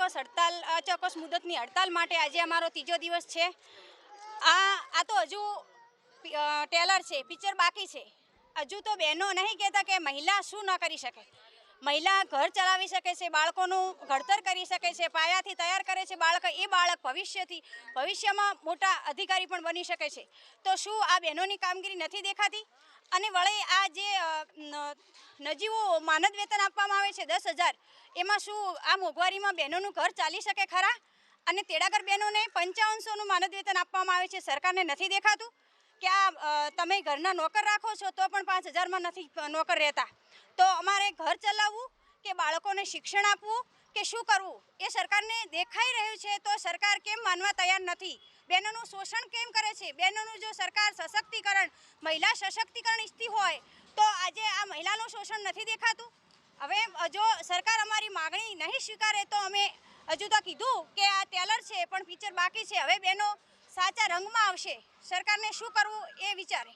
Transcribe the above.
અચોક્કસ મુદતની હડતાલ માટે આજે અમારો ત્રીજો દિવસ છે। આ તો હજુ ટેલર છે, પિક્ચર બાકી છે। હજુ તો બહેનો નહીં કહેતા કે મહિલા શું ન કરી શકે। મહિલા ઘર ચલાવી શકે છે, બાળકોનું ઘડતર કરી શકે છે, પાયાથી તૈયાર કરે છે બાળક, એ બાળક ભવિષ્યમાં મોટા અધિકારી પણ બની શકે છે। તો શું આ બહેનોની કામગીરી નથી દેખાતી? અને વળી આ જે નજીવું માનદ વેતન આપવામાં આવે છે 10,000, એમાં શું આ મોંઘવારીમાં બહેનોનું ઘર ચાલી શકે ખરા? અને તેડાગર બહેનોને 5500નું માનદ વેતન આપવામાં આવે છે, સરકારને નથી દેખાતું કે આ તમે ઘરના નોકર રાખો છો તો પણ 5,000માં નથી નોકર રહેતા? તો અમારે ઘર ચલાવવું કે બાળકોને શિક્ષણ આપવું કે શું કરવું એ સરકારને દેખાઈ રહ્યું છે, તો સરકાર કેમ માનવા તૈયાર નથી? બહેનોનું શોષણ કેમ કરે છે? બહેનોનું જો સરકાર સશક્તિકરણ, મહિલા સશક્તિકરણ ઈચ્છતી હોય તો આજે આ મહિલાનું શોષણ નથી દેખાતું? હવે જો સરકાર અમારી માગણી નહીં સ્વીકારે તો અમે હજુ તો કીધું કે આ ટેલર છે પણ પિક્ચર બાકી છે। હવે બહેનો સાચા રંગમાં આવશે, સરકારને શું કરવું એ વિચારે।